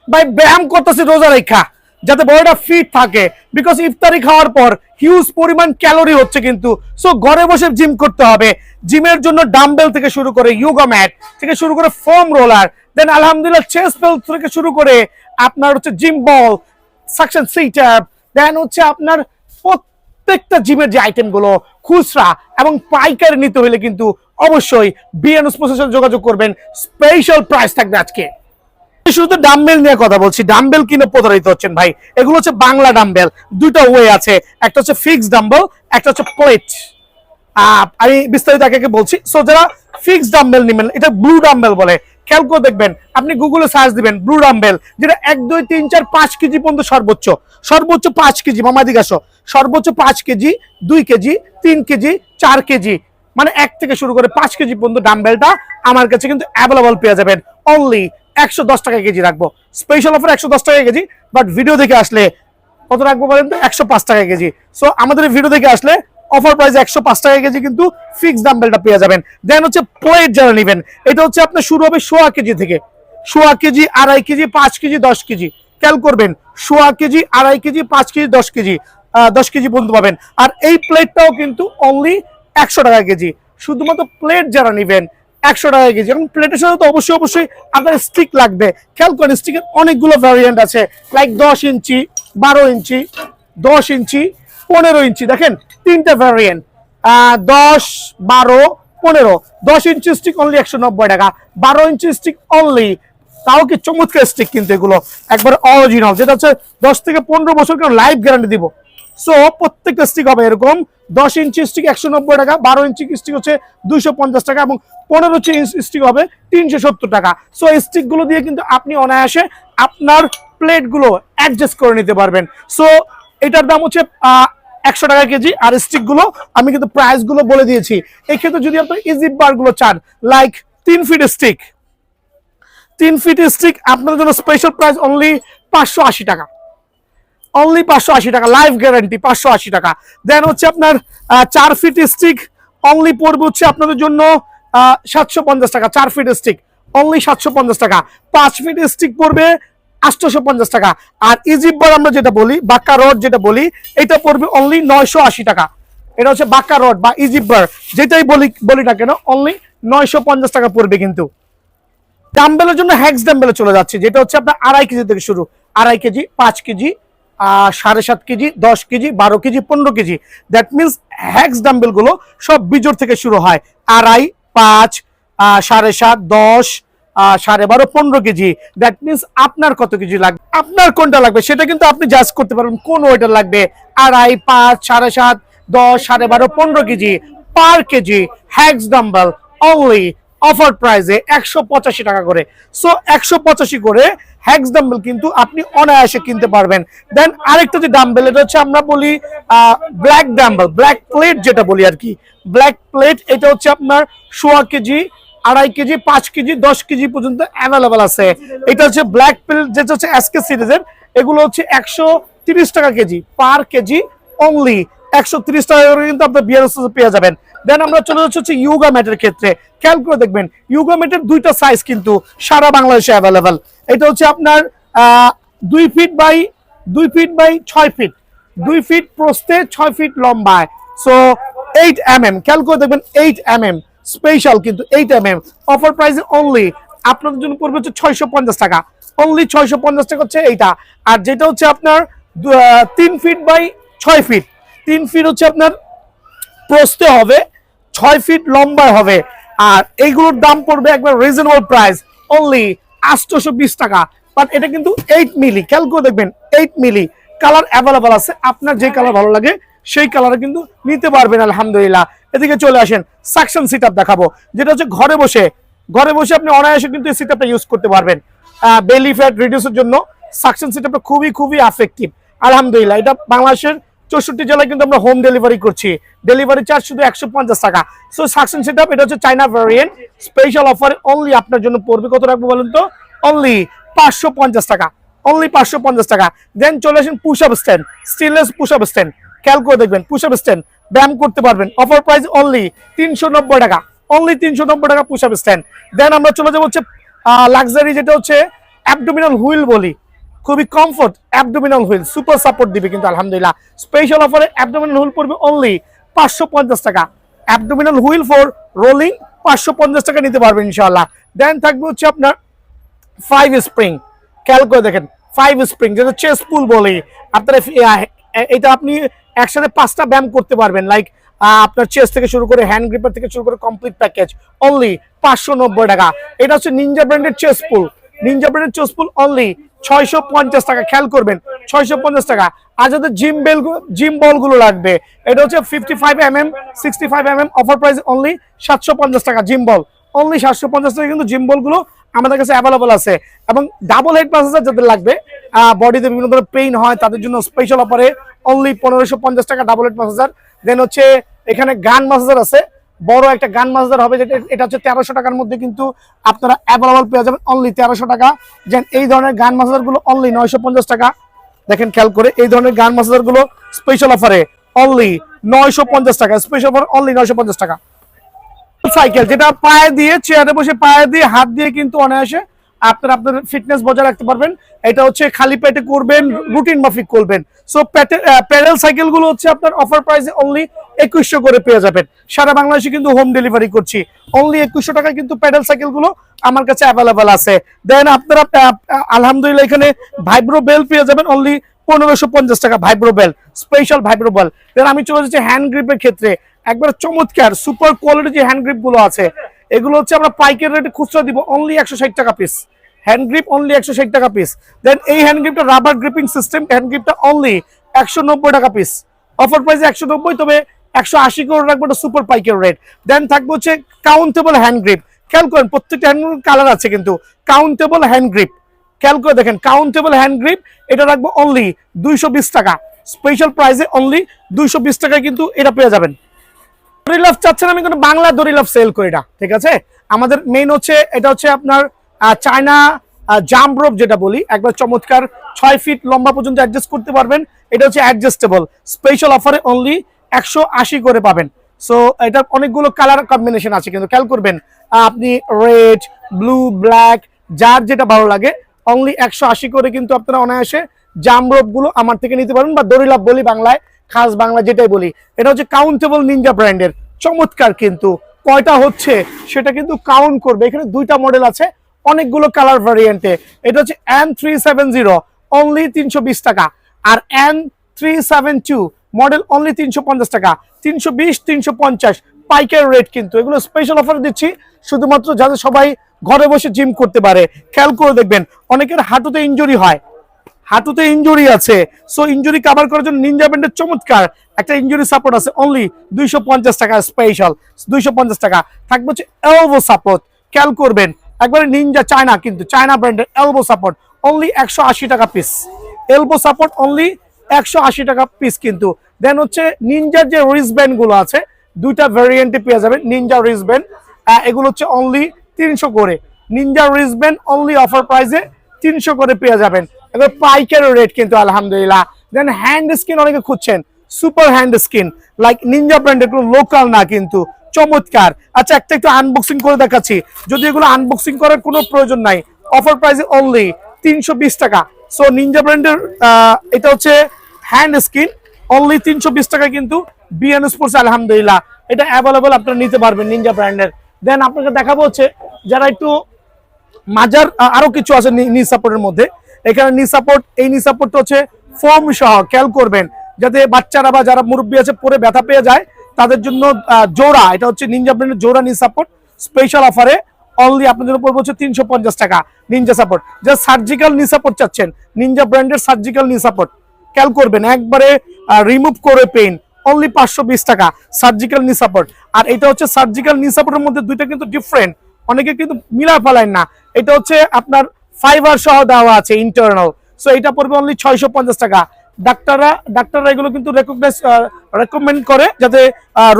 ভাই ব্যায়াম করতেছি রোজা রেখা, যাতে বডিটা ফিট থাকে, বিকজ ইফতারি খাওয়ার পর হিউজ পরিমাণ ক্যালোরি হচ্ছে কিন্তু। সো ঘরে বসে জিম করতে হবে। জিমের জন্য ডাম্বেল থেকে শুরু করে ইয়োগা ম্যাট থেকে শুরু করে ফোম রোলার, দেন আলহামদুলিল্লাহ চেস্ট বেল্ট থেকে শুরু করে আপনার হচ্ছে জিম বল, সাকশন সিট আপ, দেন হচ্ছে আপনার প্রত্যেকটা জিমের যে আইটেমগুলো খুচরা এবং পাইকারি নিতে হলে কিন্তু অবশ্যই বিএন স্পোর্টসের সাথে যোগাযোগ করবেন। স্পেশাল প্রাইস থাকবে আজকে। শুধু ডাম্বেল নিয়ে কথা বলছি, ডাম্বেল কিনে প্রতারিত হচ্ছেন ভাই। এগুলো হচ্ছে বাংলা ডাম্বেল, দুটো ওয়ে আছে, একটা হচ্ছে ফিক্সড ডাম্বেল, একটা হচ্ছে প্লেট। আমি বিস্তারিত আগে বলছি। সো যারা ফিক্সড ডাম্বেল নেবেন, এটা ব্লু ডাম্বেল বলে, খেয়াল করে দেখবেন, আপনি গুগলে সার্চ দিবেন ব্লু ডাম্বেল, যেটা 1 2 3 4 5 কেজি পর্যন্ত সর্বোচ্চ, সর্বোচ্চ 5 কেজি, মামা দিকে আসো, সর্বোচ্চ 5 কেজি, 2 কেজি, 3 কেজি, 4 কেজি, মানে 1 থেকে শুরু করে 5 কেজি পর্যন্ত ডাম্বেলটা আমার কাছে কিন্তু অ্যাভেলেবল পেয়ে যাবেন। অনলি 110 টাকা কেজি রাখবো, স্পেশাল অফার 110 টাকা কেজি। বাট ভিডিও দেখে আসলে কত রাখবো বলেন তো? 105 টাকা কেজি। সো আমাদের ভিডিও দেখে আসলে অফার প্রাইস 105 টাকা কেজি কিন্তু ফিক্সড ডাম্বেলটা পেয়ে যাবেন। দেন হচ্ছে প্লেট যারা নেবেন, এটা হচ্ছে আপনার শুরু হবে 1.5 কেজি থেকে, 1.5 কেজি, 2.5 কেজি, 5 কেজি, 10 কেজি। খেয়াল করবেন, 1.5 KG, 2.5 KG, 5 KG, 10 KG, 10 KG পর্যন্ত পাবেন। আর এই প্লেটটাও কিন্তু অনলি 100 টাকা কেজি। শুধুমাত্র প্লেট যারা নেবেন 100 টাকা কেজি। এবং প্লেটের সাথে তো অবশ্যই অবশ্যই আপনার স্টিক লাগবে। খেয়াল করেন, স্টিকের অনেকগুলো ভ্যারিয়েন্ট আছে, লাইক 10 ইঞ্চি, 12 ইঞ্চি, 10 ইঞ্চি, 15 ইঞ্চি। দেখেন তিনটা ভ্যারিয়েন্ট, 10, 12, 15। 10 ইঞ্চি স্টিক অনলি 190 টাকা, 12 ইঞ্চি স্টিক অনলি, তাও কি চমৎকার স্টিক কিন্তু এগুলো একবার অরিজিনাল, যেটা হচ্ছে 10 থেকে 15 বছর কেন লাইফ গ্যারান্টি দিব। সো প্রত্যেকটা স্টিক হবে এরকম। 10 ইঞ্চি স্টিক 190 টাকা, 12 ইঞ্চি স্টিক হচ্ছে 250 টাকা, এবং 15 ইঞ্চি স্টিক হবে 370 টাকা। সো এই স্টিকগুলো দিয়ে কিন্তু আপনি অনায়াসে আপনার প্লেটগুলো অ্যাডজাস্ট করে নিতে পারবেন। সো এটার দাম হচ্ছে 100 টাকা কেজি। আর স্টিকগুলো আমি কিন্তু প্রাইসগুলো বলে দিয়েছি। এই ক্ষেত্রে যদি আপনি ইজি বারগুলো চান, like 3 feet stick, 3 feet stick আপনার জন্য স্পেশাল প্রাইস অনলি 580 টাকা, অনলি 580 টাকা, লাইফ গ্যারান্টি 580 টাকা। দেন হচ্ছে আপনার 4 ফিট স্টিক অনলি পড়বে হচ্ছে আপনাদের জন্য 750 টাকা, 4 ফিট স্টিক অনলি 750 টাকা। 5 ফিট স্টিক পড়বে 850 টাকা। আর ইজিপ বার আমরা যেটা বলি, বাক্কা রড যেটা বলি, এটা পড়বে অনলি 980 টাকা। এটা হচ্ছে বাক্কা রড বা ইজিপ বার, যেটাই বলি না কেন, অনলি 950 টাকা পড়বে কিন্তু। ডাম্বেলের জন্য হ্যাক্স ডাম্বেলে চলে যাচ্ছে, যেটা হচ্ছে আপনার 2.5 কেজি থেকে শুরু, 2.5 KG, 5 KG, 7.5 KG, 10 KG, 12 KG, 15 KG. That means hacks dumbbell গুলো সব বিজোড় থেকে শুরু হয়, 2.5, 5, 7.5, 10, 12.5, 15 কেজি। দ্যাট মিনস আপনার কত কেজি লাগবে, আপনার কোনটা লাগবে সেটা কিন্তু আপনি জাজ করতে পারবেন কোন ওয়েটার লাগবে। 2.5, 5, 7.5, 10, 12.5, 15 KG per KG hax dumbbell only offer প্রাইসে 185 টাকা করে। সো 185 করে হ্যাক্স ডাম্বেল কিন্তু আপনি অনায়াসে কিনতে পারবেন। দেন আরেকটা যে ডাম্বেল, এটা হচ্ছে আমরা বলি ব্ল্যাক ডাম্বেল, ব্ল্যাক প্লেট যেটা বলি আর কি, ব্ল্যাক প্লেট। এটা হচ্ছে আপনার 1.5 কেজি, 2.5 কেজি, 5 কেজি, 10 কেজি পর্যন্ত অ্যাভেলেবল আছে। এটা হচ্ছে ব্ল্যাক প্লেট, যেটা হচ্ছে এসকে সিরিজের। এগুলো হচ্ছে 130 টাকা কেজি পার কেজি অনলি, 130 টাকা করে কিন্তু আপনার বিয়ার পেয়ে যাবেন। দেন আমরা চলে যাচ্ছি হচ্ছে ইয়োগা ম্যাটের ক্ষেত্রে। খেয়াল করে দেখবেন, ইয়োগা ম্যাটের দুইটা সাইজ কিন্তু সারা বাংলাদেশে অ্যাভেলেবেল। এটা হচ্ছে আপনার 2 ফিট বাই 6 ফিট, 2 ফিট প্রস্থে, 6 ফিট লম্বায়। সো 8 mm, খেয়াল করে দেখবেন 8 mm স্পেশাল কিন্তু 8 mm অফার প্রাইসে অনলি আপনাদের জন্য পড়বে হচ্ছে 650 টাকা, অনলি 650 টাকা হচ্ছে এইটা। আর যেটা হচ্ছে আপনার 3 ফিট বাই 6 ফিট, 3 ফিট হচ্ছে আপনার প্রস্থে হবে, 6 ফিট লম্বা হবে। আর এইগুলোর দাম পড়বে একবার রিজনেবল প্রাইস অনলি 820 টাকা। বাট এটা কিন্তু 8 মিলি, খেয়াল করে দেখবেন 8 মিলি। কালার অ্যাভেলেবল আছে, আপনার যে কালার ভালো লাগে সেই কালারে কিন্তু নিতে পারবেন আলহামদুলিল্লাহ। এদিকে চলে আসেন, সাকশন সিট আপ দেখাবো, যেটা হচ্ছে ঘরে বসে আপনি অনায়াসে কিন্তু এই সিট আপটা ইউজ করতে পারবেন। বেলি ফ্যাট রিডিউসের জন্য সাকশন সিট আপটা খুবই খুবই এফেক্টিভ আলহামদুলিল্লাহ। এটা বাংলাদেশের 64 জেলায় কিন্তু আমরা হোম ডেলিভারি করছি, ডেলিভারি চার্জ শুধু 150 টাকা। সো সাকশন সেট আপ, এটা হচ্ছে China variant, special offer only আপনার জন্য পড়বে কত রাখবো বলুন তো? অনলি 550 টাকা, অনলি 550 টাকা। দেন চলে আসেন push up stand, steelless push up stand. খেয়াল করে দেখবেন পুশ আপ স্ট্যান্ড, ব্যায়াম করতে পারবেন, অফার প্রাইস অনলি 390 টাকা, অনলি 390 টাকা পুশ আপ স্ট্যান্ড। দেন আমরা চলে যাবো হচ্ছে লাক্সারি, যেটা হচ্ছে অ্যাবডোমিনাল হুইল বলি, খুবই comfort abdominal wheel, super support দিবে কিন্তু আলহামদুলিল্লাহ। স্পেশাল অফারে অ্যাবডোমিনাল হুইল পড়বে অনলি 550 টাকা। অ্যাবডোমিনাল হুইল ফর রোলিং 550 টাকা নিতে পারবেন ইনশাআল্লাহ। দেন থাকবে হচ্ছে আপনার 5 স্প্রিং, খেয়াল করে দেখেন 5 স্প্রিং যেটা চেস্ট পুল বলি আপনারা, এটা আপনি একসাথে 5টা ব্যায়াম করতে পারবেন, লাইক আপনার চেস্ট থেকে শুরু করে হ্যান্ড গ্রিপার থেকে শুরু করে কমপ্লিট প্যাকেজ অনলি 590 টাকা। এটা হচ্ছে নিনজা ব্র্যান্ডের চেস্ট পুল, নিনজা ব্র্যান্ডের চেস্ট পুল অনলি 650 টাকা, খেয়াল করবেন 650 টাকা। আর যাদের জিম বল গুলো লাগবে, এটা হচ্ছে 55mm 65mm offer price only 750 টাকা। জিম বল অনলি 750 টাকা কিন্তু জিম বল গুলো আমাদের কাছে অ্যাভেলেবল আছে। এবং ডাবল হেড ম্যাসাজার যাদের লাগবে, বডিতে বিভিন্ন ধরনের পেইন হয় তাদের জন্য স্পেশাল অফারে অনলি 1550 টাকা ডাবল হেড ম্যাসাজার। দেন হচ্ছে এখানে গান ম্যাসাজার আছে, বড় একটা গান ম্যাসাজার হবে, যেটা এটা হচ্ছে 1300 টাকার মধ্যে কিন্তু আপনারা অ্যাভেলেবল পেয়ে যাবেন অনলি 1300 টাকা। যেন এই ধরনের গান ম্যাসাজার গুলো অনলি 950 টাকা। দেখেন খেয়াল করে এই ধরনের গান ম্যাসাজার গুলো স্পেশাল অফারে অনলি 950 টাকা, স্পেশাল অফার অনলি 950 টাকা। সাইকেল যেটা পায়ে দিয়ে চেয়ারে বসে পায়ে দিয়ে হাত দিয়ে কিন্তু অনায়াসে আপনারা আপনার ফিটনেস বজায় রাখতে পারবেন। এটা হচ্ছে খালি পেটে করবেন, রুটিন মাফিক করবেন। সো প্যাডেল সাইকেল গুলো হচ্ছে আপনার অফার প্রাইসে অনলি 2100 করে পেয়ে যাবেন। সারা বাংলাদেশে কিন্তু হোম ডেলিভারি করছি, অনলি 2100 টাকায় কিন্তু প্যাডেল সাইকেল গুলো আমার কাছে অ্যাভেলেবেল আছে। দেন আপনারা আলহামদুলিল্লাহ এখানে ভাইব্রো বেল পেয়ে যাবেন অনলি 1550 টাকা, ভাইব্রো বেল, স্পেশাল ভাইব্রো বেল। দেন আমি চলে যাচ্ছি হ্যান্ড গ্রিপের ক্ষেত্রে, একবার চমৎকার সুপার কোয়ালিটি যে হ্যান্ড গ্রিপ গুলো আছে, এগুলো হচ্ছে আমরা পাইকারি রেটে খুচরা দিব অনলি 160 টাকা পিস। হ্যান্ড গ্রিপ অনলি 160 টাকা পিস। দেন এই হ্যান্ড গ্রিপটা রাবার গ্রিপিং সিস্টেম, হ্যান্ড গ্রিপটা অনলি 190 টাকা পিস, অফার প্রাইসে 190, তবে 180 করে রাখবো, এটা সুপার পাইকারি রেট। দেন থাকবে হচ্ছে কাউন্টেবল হ্যান্ড গ্রিপ, খেয়াল করেন প্রত্যেকটা হ্যান্ড গ্রিপ কালার আছে কিন্তু কাউন্টেবল হ্যান্ড গ্রিপ, খেয়াল করে দেখেন কাউন্টেবল হ্যান্ড গ্রিপ, এটা রাখবো অনলি 220 টাকা, স্পেশাল প্রাইসে অনলি 220 টাকায় কিন্তু এটা পেয়ে যাবেন। দড়িলাফ চাচ্ছেন, আমি কোনো বাংলা দড়িলাফ সেল করি না, ঠিক আছে। আমাদের মেইন হচ্ছে এটা হচ্ছে আপনার চায়না জাম্প রোপ যেটা বলি, একবার চমৎকার 6 ফিট লম্বা পর্যন্ত অ্যাডজাস্ট করতে পারবেন। এটা হচ্ছে অ্যাডজাস্টেবল, স্পেশাল অফারে অনলি 180 করে পাবেন। সো এটা অনেকগুলো কালার কম্বিনেশন আছে কিন্তু খেয়াল করবেন, আপনি রেড, ব্লু, ব্ল্যাক, যার যেটা ভালো লাগে অনলি 180 করে কিন্তু আপনারা অনায়াসে জাম্প রোপ গুলো আমার থেকে নিতে পারবেন, বা দড়িলাফ বলি বাংলায়, খাস বাংলা যেটাই বলি। এটা হচ্ছে কাউন্টেবল নিনজা ব্র্যান্ডের, চমৎকার কিন্তু কয়টা হচ্ছে সেটা কিন্তু কাউন্ট করবে। এখানে 2টা মডেল আছে, অনেকগুলো কালার ভ্যারিয়েন্টে। এটা হচ্ছে N370 অনলি 320 টাকা, আর N372 মডেল অনলি 350 টাকা, 320 350 পাইকারি রেট কিন্তু। এগুলো স্পেশাল অফার দিচ্ছি শুধুমাত্র যাতে সবাই ঘরে বসে জিম করতে পারে। খেয়াল করে দেখবেন অনেকের হাঁটুতে ইনজুরি হয়, হাঁটুতে ইনজুরি আছে, সো ইনজুরি কভার করার জন্য নিনজা ব্র্যান্ডের চমৎকার একটা ইনজুরি সাপোর্ট আছে অনলি 250 টাকা, স্পেশাল 250 টাকা। থাকবে হচ্ছে এলবো সাপোর্ট, খেয়াল করবেন একবারে নিনজা চায়না, কিন্তু চায়না ব্র্যান্ডের এলবো সাপোর্ট অনলি 180 টাকা পিস, এলবো সাপোর্ট অনলি 180 টাকা পিস কিন্তু। দেন হচ্ছে নিনজার যে রিস্টব্যান্ড গুলো আছে, 2টা ভ্যারিয়েন্টে পেয়ে যাবেন নিনজা রিস্টব্যান্ড, এগুলো হচ্ছে অনলি 300 করে, নিনজা রিস্টব্যান্ড অনলি অফার প্রাইসে 300 করে পেয়ে যাবেন, এবার পাইকারি রেট কিন্তু আলহামদুলিল্লাহ। দেন হ্যান্ড স্কিন অনেকে খুঁজছেন, super hand skin like Ninja ব্র্যান্ডের, কোনো লোকাল না কিন্তু চমৎকার। আচ্ছা একটা একটু আনবক্সিং করে দেখাচ্ছি, যদি এগুলো আনবক্সিং করার কোনো প্রয়োজন নাই, অফার প্রাইসে অনলি 320 টাকা। সো নিনজা ব্র্যান্ডের এটা হচ্ছে হ্যান্ড স্কিন অনলি 320 টাকা কিন্তু বিএন স্পোর্টস আলহামদুলিল্লাহ এটা অ্যাভেলেবল আপনারা নিতে পারবেন নিনজা ব্র্যান্ডের। দেন আপনাকে দেখাবো হচ্ছে যারা একটু মাজার আরো কিছু আছে নি সাপোর্টের মধ্যে, এখানে নি সাপোর্ট, এই নি সাপোর্টটা হচ্ছে ফোম সহ, খেয়াল করবেন যাতে বাচ্চারা বা যারা মুরব্বী আছে পরে ব্যথা পেয়ে যায় তাদের জন্য জোড়া, এটা হচ্ছে নিনজা ব্র্যান্ডের জোড়া নি সাপোর্ট, স্পেশাল অফারে অনলি আপনাদের উপর পড়ছে 350 টাকা নিনজা সাপোর্ট। যা সার্জিক্যাল নি সাপোর্ট চাচ্ছেন, নিনজা ব্র্যান্ডের সার্জিক্যাল নি সাপোর্ট, খেয়াল করবেন একবারে রিমুভ করে পেইন অনলি 520 টাকা সার্জিক্যাল নি সাপোর্ট। আর এটা হচ্ছে সার্জিক্যাল নি সাপোর্টের মধ্যে দুইটা কিন্তু ডিফারেন্ট, অনেকে কিন্তু মিলা ফেলায় না। এটা হচ্ছে আপনার ফাইবার সহ দেওয়া আছে ইন্টারনাল, সো এটা পড়বে অনলি 650 টাকা। ডাক্তাররা এগুলো কিন্তু রেকমেন্ড করে যাতে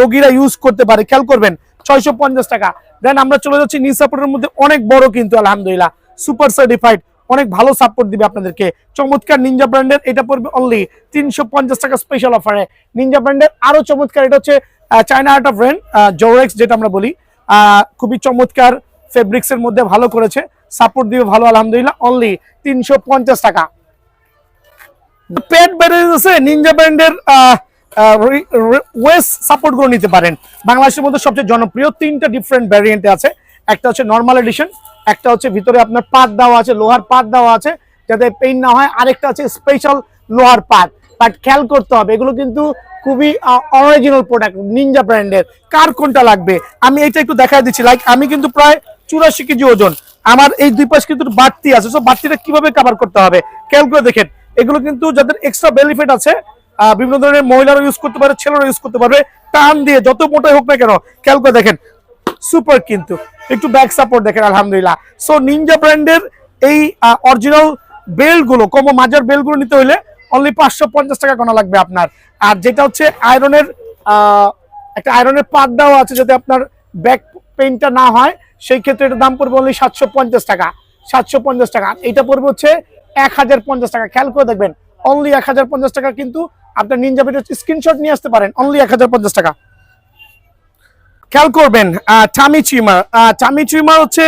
রোগীরা ইউজ করতে পারে, খেয়াল করবেন 650 টাকা। দেন আমরা চলে যাচ্ছি নি সাপোর্টের মধ্যে, অনেক বড় কিন্তু আলহামদুলিল্লাহ সুপার সার্টিফাইড, অনেক ভালো সাপোর্ট দিবে আপনাদেরকে, চমৎকার নিনজা ব্র্যান্ডের। এটা পড়বে অনলি 350 টাকা স্পেশাল অফারে। নিনজা ব্র্যান্ডের আরো চমৎকার, এটা হচ্ছে চায়না আর্ট অফ রেন জোরেক্স যেটা আমরা বলি, খুবই চমৎকার ফেব্রিক্স এর মধ্যে ভালো করেছে, সাপোর্ট দিবে ভালো আলহামদুলিল্লাহ, অনলি 350 টাকা। পেট ব্যারেজ আছে নিনজা ব্র্যান্ডের ওয়েস্ট সাপোর্ট গুলো নিতে পারেন। বাংলাদেশের মধ্যে সবচেয়ে জনপ্রিয় 3টা ডিফারেন্ট ভ্যারিয়েন্টে আছে। একটা হচ্ছে নর্মাল এডিশন, একটা হচ্ছে ভিতরে আপনার পাত দেওয়া আছে, লোহার পাত দেওয়া আছে যাতে পেইন না হয়, আরেকটা আছে স্পেশাল লোহার পাত। বাট খেয়াল করতে হবে এগুলো কিন্তু খুবই অরিজিনাল প্রোডাক্ট নিনজা ব্র্যান্ডের। কার কোনটা লাগবে আমি এটা একটু দেখাই দিচ্ছি। লাইক আমি কিন্তু প্রায় 84 কেজি ওজন, আমার এই দুই পাশ কিন্তু বাড়তি আছে। সো বাড়তিটা কিভাবে কভার করতে হবে খেয়াল করে দেখেন। এগুলো কিন্তু যাদের এক্সট্রা বেনিফিট আছে, বিভিন্ন ধরনের মহিলারা ইউজ করতে পারে, ছেলেরা ইউজ করতে পারবে, টান দিয়ে যত মোটাই হোক না কেন। খেয়াল করে দেখেন সুপার, কিন্তু একটু ব্যাক সাপোর্ট দেখেন আলহামদুলিল্লাহ। সো নিনজা ব্র্যান্ডের এই অরিজিনাল বেল্ট গুলো, কম মাজার বেল্ট গুলো নিতে হলে অনলি 550 টাকা গোনা লাগবে আপনার। আর যেটা হচ্ছে আয়রনের একটা আয়রনের পাত দেওয়া আছে যাতে আপনার ব্যাক পেইনটা না হয়, সেই ক্ষেত্রে এটার দাম পড়বে অনলি 750 টাকা। 750 টাকা। এটা পড়বে হচ্ছে 1050 টাকা। খেয়াল করে দেখবেন অনলি 1050 টাকা, কিন্তু আপনার নিনজা ব্র্যান্ডের স্ক্রিনশট নিয়ে আসতে পারেন, অনলি 1050 টাকা। খেয়াল করবেন টামি ট্রিমার হচ্ছে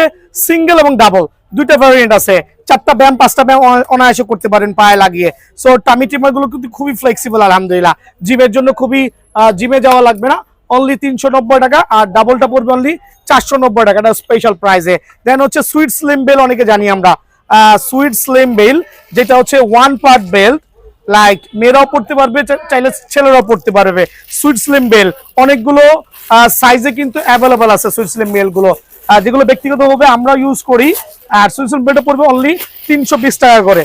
সিঙ্গেল এবং ডাবল দুইটা ভ্যারিয়েন্ট আছে। 4টা ব্যায়াম 5টা ব্যায়াম অনায়াসে করতে পারেন পায়ে লাগিয়ে। সো টামি ট্রিমার গুলো কিন্তু খুবই ফ্লেক্সিবল আলহামদুলিল্লাহ, জিমের জন্য খুবই, জিমে যাওয়া লাগবে না, অনলি 390 টাকা। আর ডাবলটা পড়বে অনলি 490 টাকা, এটা স্পেশাল প্রাইসে। দেন হচ্ছে সুইট স্লিম বেল, অনেকে জানি আমরা সুইট স্লিম বেল, যেটা হচ্ছে 1 পার্ট বেল্ট, লাইক মেয়েরাও পড়তে পারবে, চাইলে ছেলেরাও পড়তে পারবে। সুইট স্লিম বেল অনেকগুলো সাইজে কিন্তু অ্যাভেলেবল আছে সুইট স্লিম বেল গুলো, যেগুলো ব্যক্তিগতভাবে আমরা ইউজ করি। আর সুইট স্লিম বেলটা পড়বে অনলি 320 টাকা করে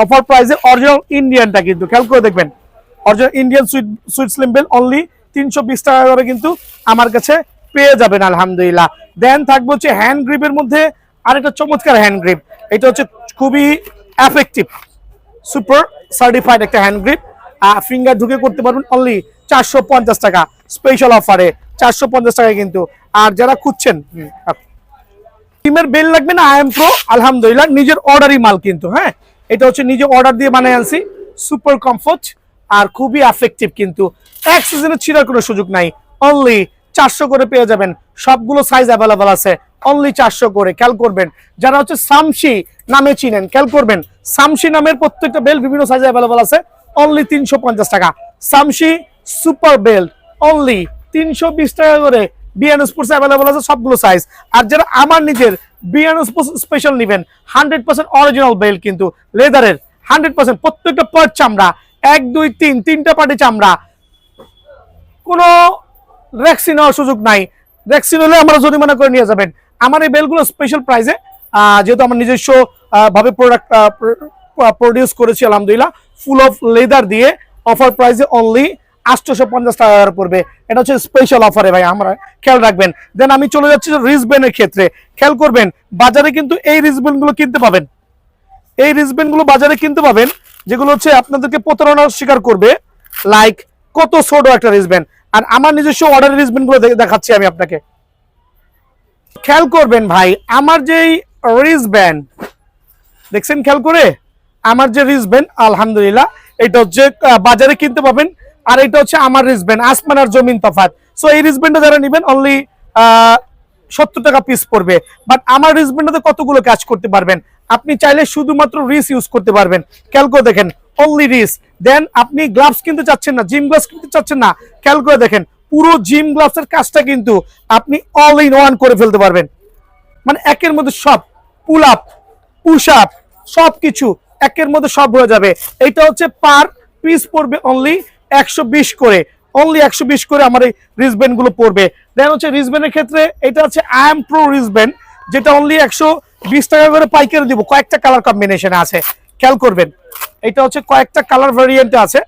অফার প্রাইসে। অরিজিনাল ইন্ডিয়ানটা কিন্তু খেয়াল করে দেখবেন, original Indian sweet slim bell only 320 টাকা করে কিন্তু আমার কাছে পেয়ে যাবেন আলহামদুলিল্লাহ। দেন থাকবে হচ্ছে হ্যান্ড গ্রিপের মধ্যে আরেকটা চমৎকার হ্যান্ড গ্রিপ, এটা হচ্ছে খুবই এফেক্টিভ, সুপার সার্টিফাইড একটা হ্যান্ড গ্রিপ, ফিঙ্গার ঢুকে করতে পারবেন অনলি 450 টাকা স্পেশাল অফারে, 450 টাকা কিন্তু। আর যারা খুঁজছেন টিমের বেল লাগবে না, আই এম প্রো আলহামদুলিল্লাহ নিজের অর্ডারই মাল কিন্তু, হ্যাঁ এটা হচ্ছে নিজে অর্ডার দিয়ে বানিয়ে আনছি, সুপার কমফোর্ট আর খুবই এফেক্টিভ, কিন্তু এক সিজনে ছিঁড়ার কোনো সুযোগ নাই, অনলি 400 করে পেয়ে যাবেন। সবগুলো সাইজ অ্যাভেলেবল আছে, অনলি 400 করে। খেয়াল করবেন যারা হচ্ছে সামশি নামে চিনেন, খেয়াল করবেন সামশি নামের প্রত্যেকটা বেল্ট বিভিন্ন সাইজে অ্যাভেলেবল আছে, অনলি 350 টাকা। সামশি সুপার বেল্ট অনলি 320 টাকা করে। বিএন স্পোর্টস অ্যাভেলেবল আছে সবগুলো সাইজ। আর যারা আমার নিজের বিএন স্পোর্টস স্পেশাল নেবেন, 100% অরিজিনাল বেল্ট কিন্তু লেদারের, 100% প্রত্যেকটা পার্ট চামড়া, 1 2 3 তিনটা পার্টি চামড়া, কোনো ভ্যাকসিন হওয়ার সুযোগ নাই। ভ্যাকসিন হলে আমরা জরিমানা করে নিয়ে যাবেন। আমার এই বেলগুলো স্পেশাল প্রাইসে, যেহেতু আমার নিজস্ব ভাবে প্রোডাক্ট প্রডিউস করেছি আলহামদুলিল্লাহ, ফুল অফ লেদার দিয়ে অফার প্রাইসে অনলি 850 টাকা পড়বে। এটা হচ্ছে স্পেশাল অফারে ভাই, আমরা খেয়াল রাখবেন। দেন আমি চলে যাচ্ছি রিসব্যান্ডের ক্ষেত্রে। খেয়াল করবেন বাজারে কিন্তু এই রিসব্যান্ড গুলো কিনতে পাবেন, এই রিসব্যান্ড গুলো বাজারে কিনতে পাবেন যেগুলো হচ্ছে আপনাদেরকে প্রতারণার শিকার করবে, লাইক কত ছোট একটা রিসব্যান্ড। আর আমার নিজস্ব অর্ডারের রিসব্যান্ড গুলো দেখাচ্ছি আমি আপনাকে। খেয়াল করবেন ভাই আমার যেই রিসব্যান্ড দেখছেন, খেয়াল করে আমার যে রিসব্যান্ড আলহামদুলিল্লাহ এটা হচ্ছে বাজারে কিনতে পাবেন, আর এটা হচ্ছে আমার রিসব্যান্ড, আসমান আর জমিন তফাৎ। সো এই রিসব্যান্ডটা যারা নেবেন অনলি 70 টাকা পিস পড়বে। বাট আমার রিসব্যান্ডে কতগুলো কাজ করতে পারবেন, আপনি চাইলে শুধুমাত্র রিস ইউজ করতে পারবেন। খেয়াল করে দেখেন অনলি রিস। দেন আপনি গ্লাভস কিনতে চাচ্ছেন না, জিম গ্লাভস কিনতে চাচ্ছেন না, খেয়াল করে দেখেন পুরো জিম গ্লাভসের কাজটা কিন্তু আপনি অল ইন ওয়ান করে ফেলতে পারবেন। মানে একের মধ্যে সব, পুল আপ পুশ আপ সবকিছু একের মধ্যে সব হয়ে যাবে। এটা হচ্ছে পার পিস পড়বে অনলি 120 করে, অনলি 120 করে আমার এই রিসব্যান্ড গুলো পড়বে। দেন হচ্ছে রিসব্যান্ডের ক্ষেত্রে এটা হচ্ছে আই এম প্রো রিসব্যান্ড, যেটা অনলি 120 টাকা করে পাইকারি দিব, কয়েকটা কালার কম্বিনেশনে আছে। খেয়াল করবেন এটা হচ্ছে কয়েকটা কালার ভ্যারিয়েন্টে আছে,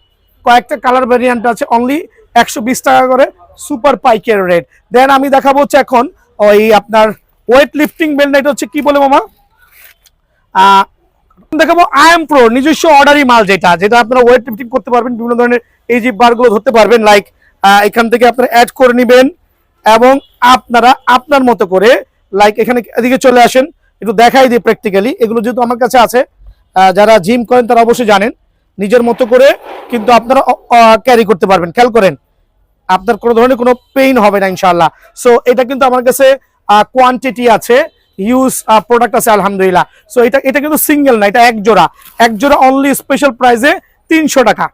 কয়েকটা কালার ভ্যারিয়েন্ট আছে, অনলি 120 টাকা করে সুপার পাইকারি রেট। দেন আমি দেখাবো হচ্ছে এখন ওই আপনার ওয়েট লিফটিং বেল্ট, এটা হচ্ছে কি বলে মামা, দেখাবো আই এম প্রো নিজস্ব অর্ডারি মাল, যেটা যেটা আপনারা ওয়েট লিফটিং করতে পারবেন, বিভিন্ন ধরনের এই যে বার গুলো ধরতে পারবেন, লাইক এখান থেকে আপনারা অ্যাড করে নেবেন এবং আপনারা আপনার মতো করে, লাইক এখানে এদিকে চলে আসেন, একটু দেখাই দিই প্র্যাকটিক্যালি। এগুলো যেহেতু আমার কাছে আছে, যারা জিম করেন তারা অবশ্যই জানেন, নিজের মতো করে কিন্তু আপনারা ক্যারি করতে পারবেন। খেয়াল করেন আপনার কোনো ধরনের কোনো পেইন হবে না ইনশাআল্লাহ। সো এটা কিন্তু আমার কাছে কোয়ান্টিটি আছে হিউজ প্রোডাক্ট আছে আলহামদুলিল্লাহ। সো এটা এটা কিন্তু সিঙ্গেল না, এটা এক জোড়া অনলি স্পেশাল প্রাইসে 300 টাকা,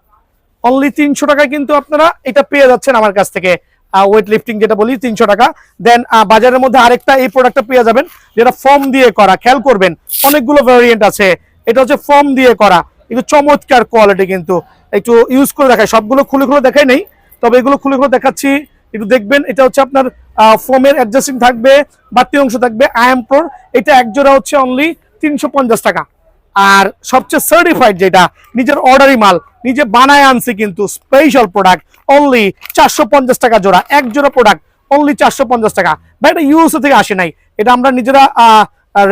অনলি 300 টাকায় কিন্তু আপনারা এটা পেয়ে যাচ্ছেন আমার কাছ থেকে। ওয়েট লিফটিং যেটা বলি 300 টাকা। দেন বাজারের মধ্যে আরেকটা এই প্রোডাক্টটা পেয়ে যাবেন যেটা ফোম দিয়ে করা, খেয়াল করবেন অনেকগুলো ভ্যারিয়েন্ট আছে। এটা হচ্ছে ফোম দিয়ে করা, একটু চমৎকার কোয়ালিটি, কিন্তু একটু ইউজ করে দেখায়, সবগুলো খুলে খুলে দেখাই নেই, তবে এগুলো খুলে খুলে দেখাচ্ছি, একটু দেখবেন। এটা হচ্ছে আপনার ফোমের অ্যাডজাস্টিং থাকবে, বাড়তি অংশ থাকবে আইএম প্রোর। এটা এক জোড়া হচ্ছে অনলি 350 টাকা। আর সবচেয়ে সার্টিফাইড যেটা নিজের অর্ডারি মাল, নিজে বানায় আনছি কিন্তু স্পেশাল প্রোডাক্ট, অনলি 450 টাকা জোড়া, এক জোড়া প্রোডাক্ট অনলি 450 টাকা। ভাই এটা ইউএসএ থেকে আসে নাই, এটা আমরা নিজেরা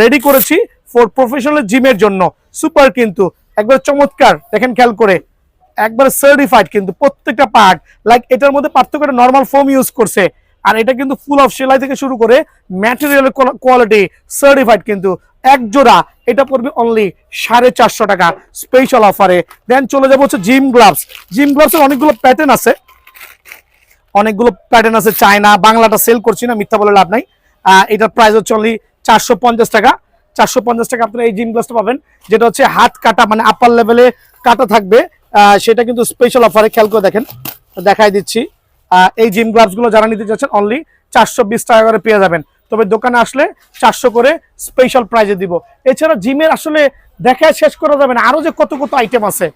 রেডি করেছি ফর প্রফেশনাল জিমের জন্য। সুপার কিন্তু একবার চমৎকার, দেখেন খেয়াল করে, একবার সার্টিফাইড কিন্তু প্রত্যেকটা পার্ট। লাইক এটার মধ্যে পার্থক্যটা নর্মাল ফোম ইউজ করছে, আর এটা কিন্তু ফুল অফ সেলাই থেকে শুরু করে ম্যাটেরিয়ালের কোয়ালিটি সার্টিফাইড কিন্তু। এক জোড়া এটা পড়বে অনলি 450 টাকা স্পেশাল অফারে। দেন চলে যাবো হচ্ছে জিম গ্লাভস। জিম গ্লাভসের অনেকগুলো প্যাটার্ন আছে, চায়না বাংলাটা সেল করছি না, মিথ্যা বলে লাভ নাই। এটার প্রাইস হচ্ছে অনলি 450 টাকা। 450 টাকা আপনারা এই জিম গ্লাভসটা পাবেন, যেটা হচ্ছে হাত কাটা, মানে আপার লেভেলে কাটা থাকবে, সেটা কিন্তু স্পেশাল অফারে। খেয়াল করে দেখেন, দেখাই দিচ্ছি। এই জিম গ্লাভস গুলো যারা নিতে চাচ্ছেন অনলি 420 টাকা করে পেয়ে যাবেন, তবে দোকানে আসলে 400 করে স্পেশাল প্রাইজে দিব। এছাড়া জিমের আসলে দেখায় শেষ করা যাবে না, আরো যে কত কত আইটেম আছে,